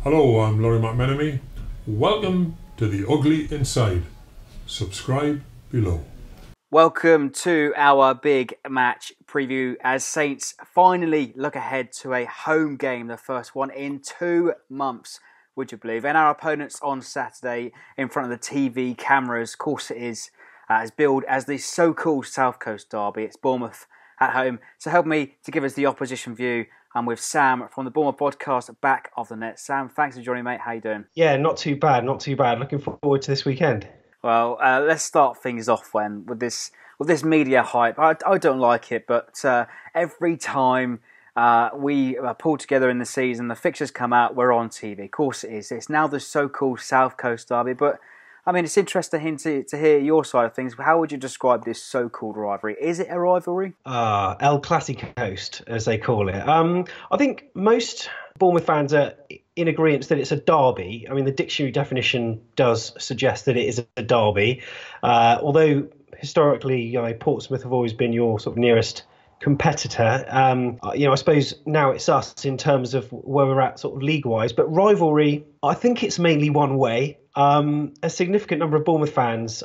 Hello, I'm Laurie McMenemy. Welcome to The Ugly Inside. Subscribe below. Welcome to our big match preview as Saints finally look ahead to a home game, the first one in 2 months, would you believe? And our opponents on Saturday in front of the TV cameras, of course it is billed as the so-called South Coast derby. It's Bournemouth at home. So help me to give us the opposition view. I'm with Sam from the Bournemouth podcast, Back of the Net. Sam, thanks for joining, mate. How you doing? Yeah, not too bad. Looking forward to this weekend. Well, let's start things off then with this media hype. I don't like it, but every time we pull together in the season, the fixtures come out, we're on TV. Of course it is. It's now the so-called South Coast derby, but I mean, it's interesting to hear your side of things. How would you describe this so-called rivalry? Is it a rivalry? El Clasico, as they call it. I think most Bournemouth fans are in agreement that it's a derby. I mean, the dictionary definition does suggest that it is a derby. Although historically, Portsmouth have always been your sort of nearest competitor. I suppose now it's us in terms of where we're at sort of league-wise. But rivalry, I think it's mainly one way. A significant number of Bournemouth fans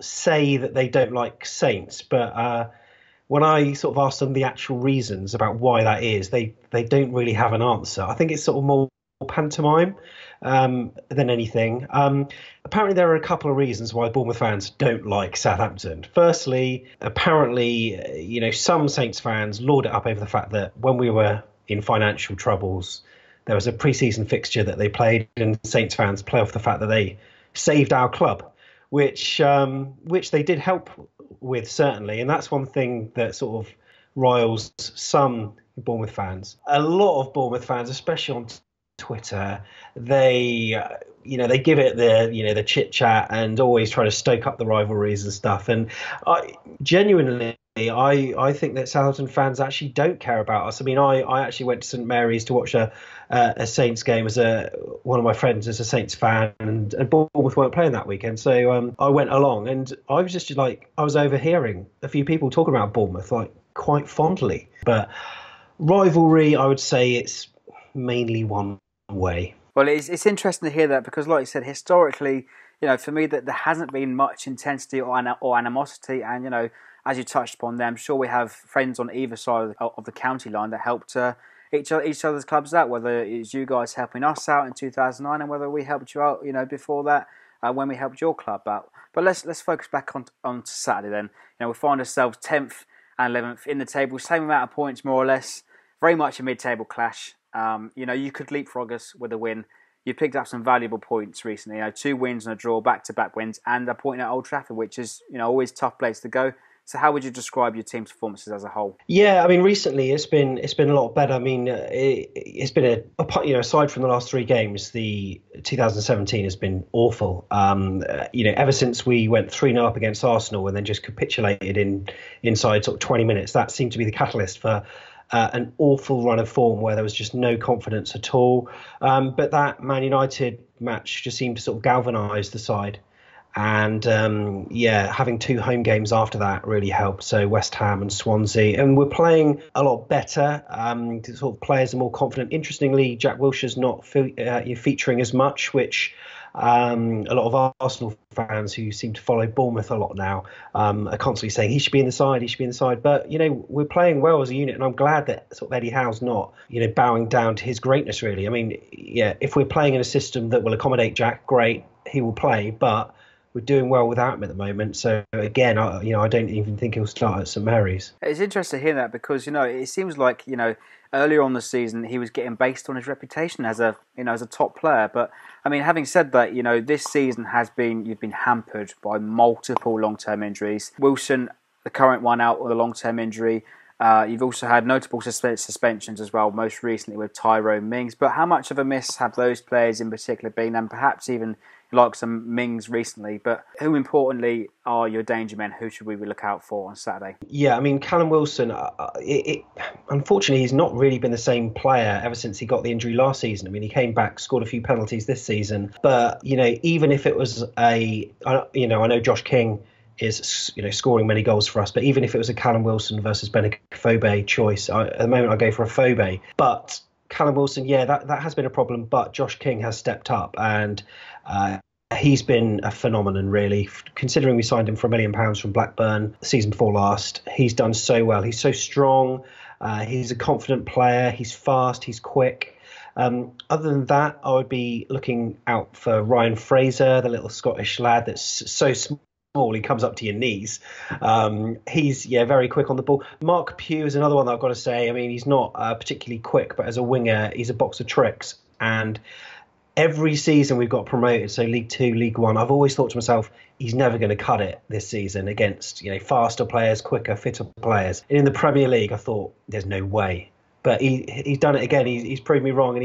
say that they don't like Saints, but when I sort of ask them the actual reasons about why that is, they don't really have an answer. I think it's sort of more pantomime than anything. Apparently, there are a couple of reasons why Bournemouth fans don't like Southampton. Firstly, apparently, some Saints fans lord it up over the fact that when we were in financial troubles, there was a pre-season fixture that they played, and Saints fans play off the fact that they saved our club, which they did help with, certainly. And that's one thing that sort of riles some Bournemouth fans. A lot of Bournemouth fans, especially on Twitter, they give it the chit chat and always try to stoke up the rivalries and stuff. And I think that Southampton fans actually don't care about us. I mean, I actually went to St Mary's to watch a Saints game as one of my friends is a Saints fan, and Bournemouth weren't playing that weekend, so I went along, and I was just like, I was overhearing a few people talking about Bournemouth like quite fondly. But rivalry, I would say it's mainly one way. Well, it's interesting to hear that because, like you said, historically, for me, that there hasn't been much intensity or animosity, and as you touched upon there, I'm sure we have friends on either side of the county line that helped each other's clubs out, whether it's you guys helping us out in 2009 and whether we helped you out, before that when we helped your club out. But let's focus back on to Saturday then. We find ourselves 10th and 11th in the table, same amount of points more or less, very much a mid-table clash. You could leapfrog us with a win. You picked up some valuable points recently, 2 wins and a draw, back-to-back wins, and a point at Old Trafford, which is always a tough place to go. So how would you describe your team's performances as a whole? Yeah, I mean, recently it's been a lot better. I mean, it's been aside from the last 3 games, the 2017 has been awful. Ever since we went 3-0 up against Arsenal and then just capitulated inside sort of 20 minutes, that seemed to be the catalyst for an awful run of form where there was just no confidence at all. But that Man United match just seemed to sort of galvanise the side. And having 2 home games after that really helped. So West Ham and Swansea, and we're playing a lot better. Sort of players are more confident. Interestingly, Jack Wilshere's not featuring as much, which a lot of Arsenal fans who seem to follow Bournemouth a lot now are constantly saying he should be in the side. But we're playing well as a unit, and I'm glad that sort of Eddie Howe's not bowing down to his greatness. Really, I mean, if we're playing in a system that will accommodate Jack, great, he will play, but we're doing well without him at the moment. So again, I don't even think he'll start at St Mary's. It's interesting to hear that because it seems like earlier on the season he was getting based on his reputation as a top player. But I mean, having said that, this season you've been hampered by multiple long-term injuries. Wilson, the current one, out with a long-term injury. You've also had notable suspensions as well, most recently with Tyrone Mings. But how much of a miss have those players in particular been, and perhaps even like some Mings recently? But who importantly are your danger men? Who should we look out for on Saturday? Yeah, I mean, Callum Wilson, unfortunately, he's not really been the same player ever since he got the injury last season. I mean, he came back, scored a few penalties this season. But, even if it was I know Josh King is scoring many goals for us, but even if it was a Callum Wilson versus Benik Fobe choice, at the moment I go for a Fobe. But Callum Wilson, yeah, that has been a problem, but Josh King has stepped up and he's been a phenomenon, really. Considering we signed him for £1 million from Blackburn the season before last, he's done so well. He's so strong. He's a confident player. He's fast. He's quick. Other than that, I would be looking out for Ryan Fraser, the little Scottish lad that's so small he comes up to your knees. He's very quick on the ball. Mark Pugh is another one that I've got to say. I mean, he's not particularly quick, but as a winger, he's a box of tricks. And every season we've got promoted, so League Two, League One, I've always thought to myself, he's never going to cut it this season against faster players, quicker, fitter players. And in the Premier League, I thought there's no way. But he's done it again. He's proved me wrong, and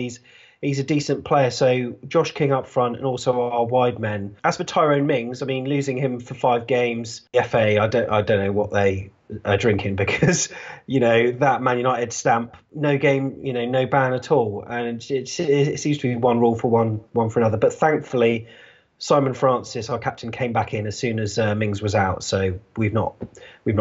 he's a decent player. So Josh King up front, and also our wide men. As for Tyrone Mings, I mean, losing him for 5 games, the FA, I don't know what they are drinking, because that Man United stamp, no game, no ban at all, and it seems to be one rule for one for another. But thankfully, Simon Francis, our captain, came back in as soon as Mings was out, so we've not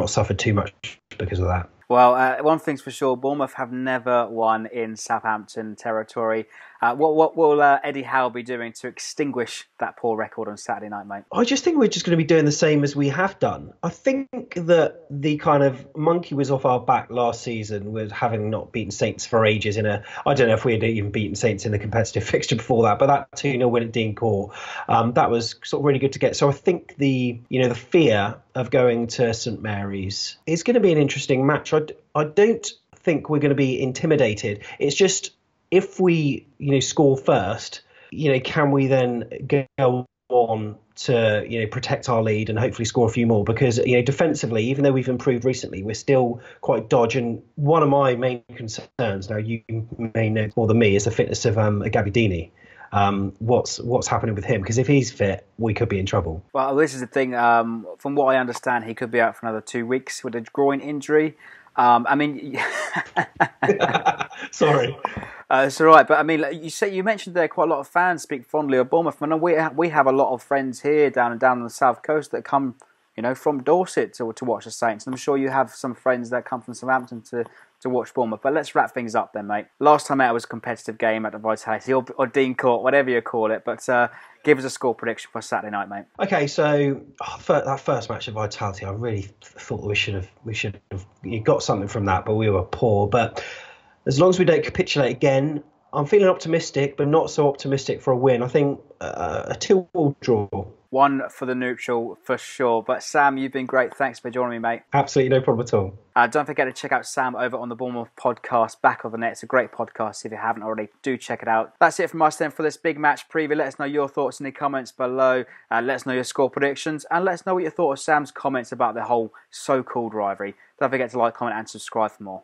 suffered too much because of that. Well, one thing's for sure, Bournemouth have never won in Southampton territory. What will Eddie Howe be doing to extinguish that poor record on Saturday night, mate? I just think we're just going to be doing the same as we have done. I think that the kind of monkey was off our back last season with having not beaten Saints for ages I don't know if we had even beaten Saints in the competitive fixture before that, but that 2-0 win at Dean Court, that was sort of really good to get. So I think the fear of going to St Mary's is going to be an interesting match. I don't think we're going to be intimidated. It's just, if we score first, can we then go on to protect our lead and hopefully score a few more? Because defensively, even though we've improved recently, we're still quite dodgy. And one of my main concerns, now you may know more than me, is the fitness of Gabbiadini. What's happening with him? Because if he's fit, we could be in trouble. Well, this is the thing. From what I understand, he could be out for another 2 weeks with a groin injury. I mean, sorry. It's all right, but I mean, you mentioned there quite a lot of fans speak fondly of Bournemouth. I know we have a lot of friends here down on the south coast that come, from Dorset to watch the Saints. And I'm sure you have some friends that come from Southampton to watch Bournemouth. But let's wrap things up then, mate. Last time out was a competitive game at the Vitality or Dean Court, whatever you call it. But give us a score prediction for Saturday night, mate. Okay, so that first match at Vitality, I really thought we should have got something from that, but we were poor. But as long as we don't capitulate again, I'm feeling optimistic, but not so optimistic for a win. I think a 2-2 draw. 1 for the neutral, for sure. But Sam, you've been great. Thanks for joining me, mate. Absolutely no problem at all. Don't forget to check out Sam over on the Bournemouth podcast, Back of the Net. It's a great podcast. If you haven't already, do check it out. That's it from us then for this big match preview. Let us know your thoughts in the comments below. Let us know your score predictions. And let us know what you thought of Sam's comments about the whole so-called rivalry. Don't forget to like, comment and subscribe for more.